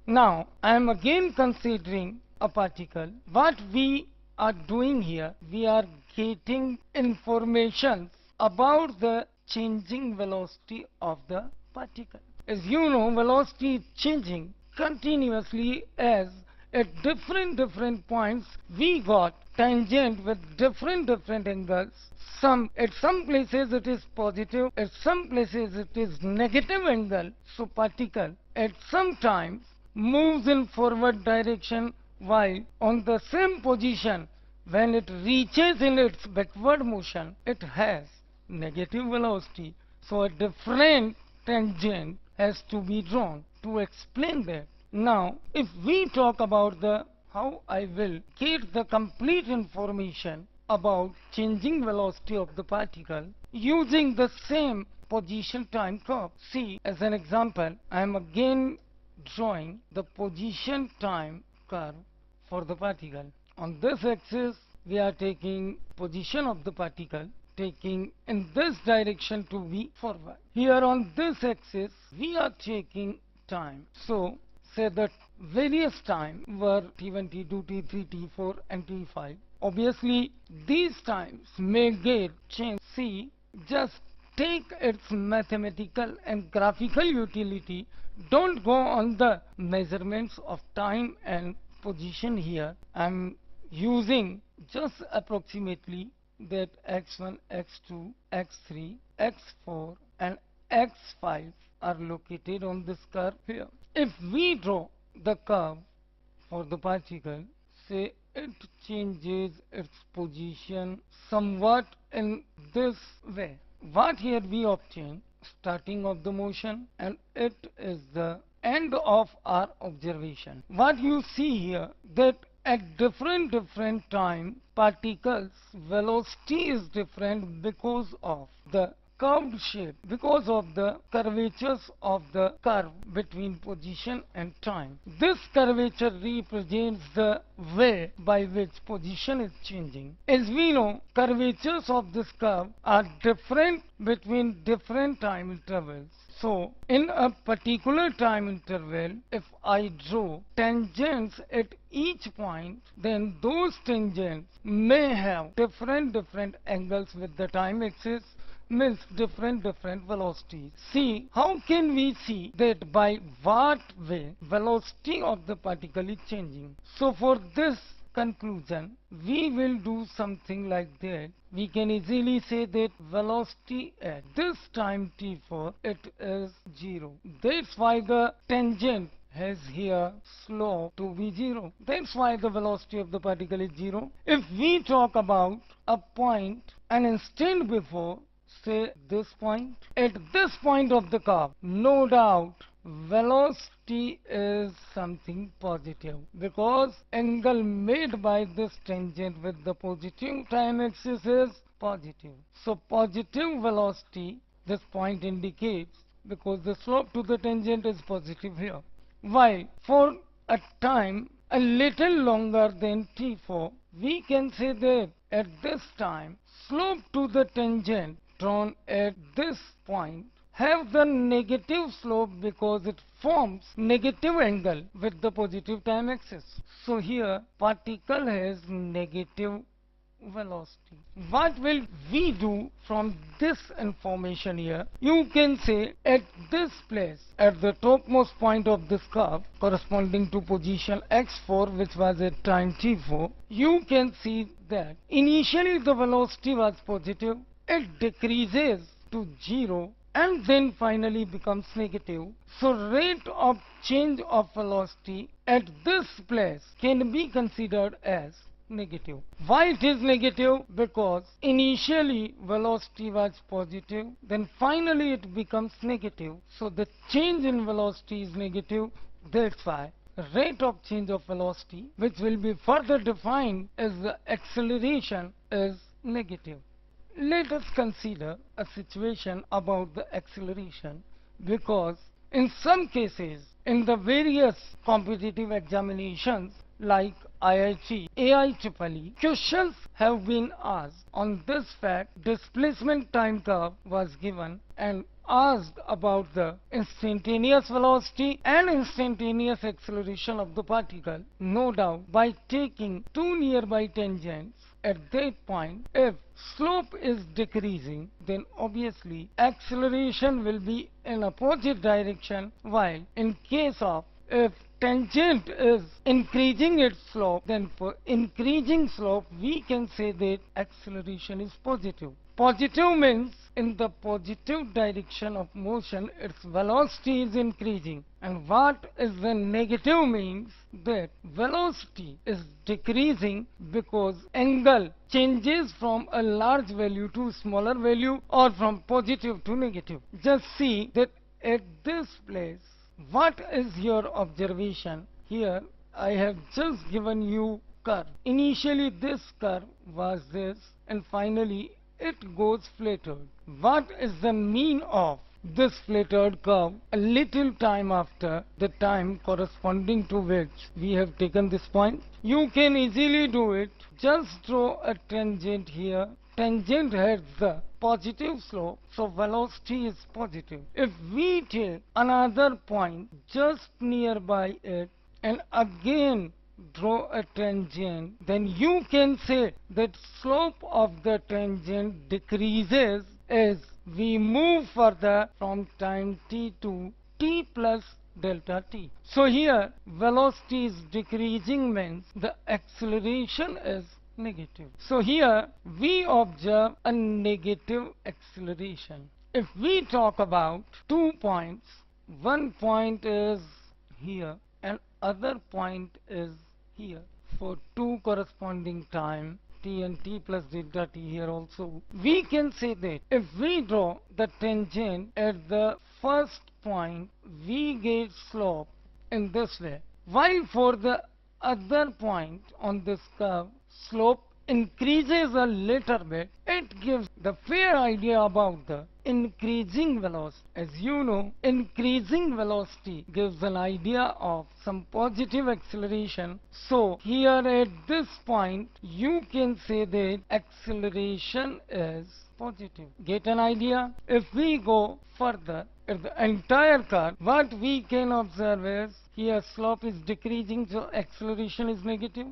Now I am again considering a particle. What we are doing here, we are getting information about the changing velocity of the particle. As you know, velocity is changing continuously as at different points we got tangent with different angles. At some places it is positive, at some places it is negative angle. So particle at some times moves in forward direction, while on the same position when it reaches in its backward motion it has negative velocity. So a different tangent has to be drawn to explain that. Now if we talk about the how I will get the complete information about changing velocity of the particle using the same position time curve. See, as an example, I am again drawing the position time curve for the particle. On this axis we are taking position of the particle, taking in this direction to be forward. Here on this axis we are taking time. So say that various time were T1, T2, T3, T4 and T5. Obviously these times may get changed. See, just take its mathematical and graphical utility. Don't go on the measurements of time and position here. I'm using just approximately that x1, x2, x3, x4 and x5 are located on this curve here. If we draw the curve for the particle, say it changes its position somewhat in this way. What here we obtain? Starting of the motion, and it is the end of our observation. What you see here, that at different time particles velocity is different because of the curved shape, because of the curvatures of the curve between position and time. This curvature represents the way by which position is changing. As we know, curvatures of this curve are different between different time intervals. So, in a particular time interval, if I draw tangents at each point, then those tangents may have different angles with the time axis, means different velocities. See, how can we see that by what way velocity of the particle is changing? So for this conclusion, we will do something like that. We can easily say that velocity at this time t4, it is 0. That's why the tangent has here slope to be 0. That's why the velocity of the particle is 0. If we talk about a point an instant before, say this point, at this point of the curve, no doubt velocity is something positive, because angle made by this tangent with the positive time axis is positive. So positive velocity this point indicates, because the slope to the tangent is positive here. While for a time a little longer than t4, we can say that at this time slope to the tangent drawn at this point have the negative slope, because it forms negative angle with the positive time axis. So here particle has negative velocity. What will we do from this information here? You can say at this place, at the topmost point of this curve corresponding to position x4, which was at time t4, you can see that initially the velocity was positive, it decreases to 0 and then finally becomes negative. So rate of change of velocity at this place can be considered as negative. Why it is negative? Because initially velocity was positive, then finally it becomes negative. So the change in velocity is negative. That's why rate of change of velocity, which will be further defined as the acceleration, is negative. Let us consider a situation about the acceleration, because in some cases in the various competitive examinations like IIT, AIEEE, questions have been asked on this fact. Displacement time curve was given and asked about the instantaneous velocity and instantaneous acceleration of the particle. No doubt, by taking two nearby tangents at that point, if slope is decreasing, then obviously acceleration will be in opposite direction, while in case of if tangent is increasing its slope, then for increasing slope we can say that acceleration is positive. Positive means in the positive direction of motion its velocity is increasing, and what is the negative means that velocity is decreasing because angle changes from a large value to smaller value or from positive to negative. Just see that at this place, what is your observation? Here I have just given you curve. Initially this curve was this and finally it goes flattered. What is the mean of this flattered curve a little time after the time corresponding to which we have taken this point? You can easily do it. Just draw a tangent here. Tangent has the positive slope, so velocity is positive. If we take another point just nearby it and again draw a tangent, then you can say that slope of the tangent decreases as we move further from time t to t plus delta t. So here velocity is decreasing means the acceleration is negative. So here we observe a negative acceleration. If we talk about 2 points, one point is here and other point is here. For two corresponding time t and t plus delta t here also, we can say that if we draw the tangent at the first point, we get slope in this way, while for the other point on this curve, slope increases a little bit. It gives the fair idea about the increasing velocity. As you know, increasing velocity gives an idea of some positive acceleration. So here at this point, you can say that acceleration is positive. Get an idea? If we go further at the entire curve, what we can observe is here slope is decreasing, so acceleration is negative.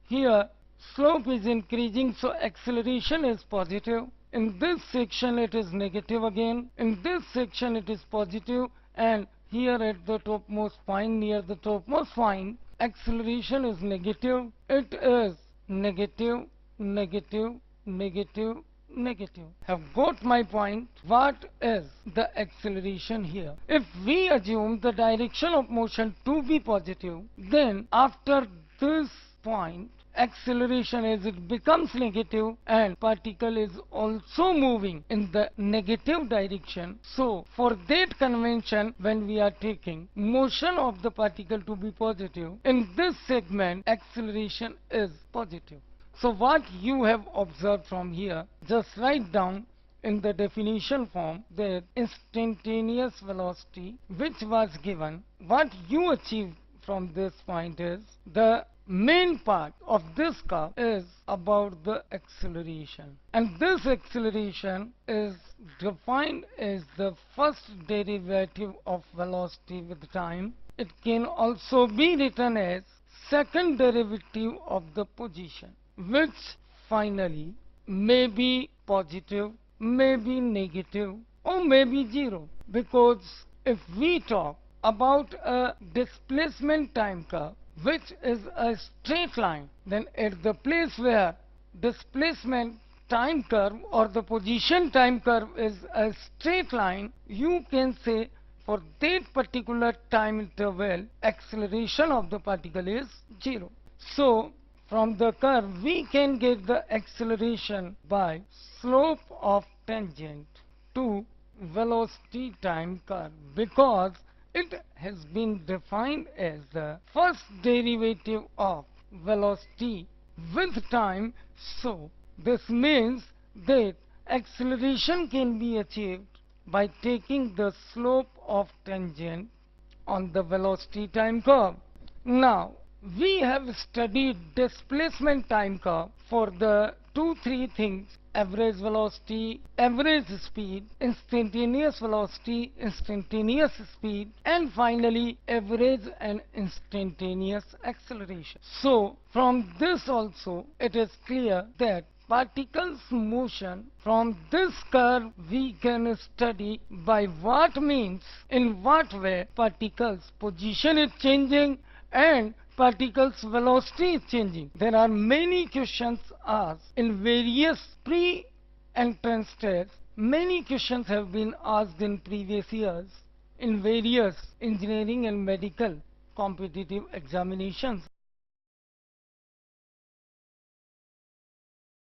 Here slope is increasing, so acceleration is positive. In this section it is negative again. In this section it is positive, and here at the topmost point, near the topmost point, acceleration is negative. It is negative, negative, negative, negative. Have got my point? What is the acceleration here? If we assume the direction of motion to be positive, then after this point, acceleration as it becomes negative and particle is also moving in the negative direction. So for that convention, when we are taking motion of the particle to be positive, in this segment acceleration is positive. So what you have observed from here, just write down in the definition form that instantaneous velocity which was given. What you achieve from this point is the main part of this curve is about the acceleration, and this acceleration is defined as the first derivative of velocity with time. It can also be written as second derivative of the position, which finally may be positive, may be negative, or may be zero. Because if we talk about a displacement time curve which is a straight line, then at the place where displacement time curve or the position time curve is a straight line, you can say for that particular time interval acceleration of the particle is zero. So from the curve we can get the acceleration by slope of tangent to velocity time curve, because it has been defined as the first derivative of velocity with time. So this means that acceleration can be achieved by taking the slope of tangent on the velocity time curve. Now we have studied displacement time curve for the 2-3 things: average velocity, average speed, instantaneous velocity, instantaneous speed, and finally average and instantaneous acceleration. So from this also it is clear that particles motion from this curve we can study by what means, in what way particles position is changing and particles velocity is changing. There are many questions asked in various pre-entrance tests. Many questions have been asked in previous years in various engineering and medical competitive examinations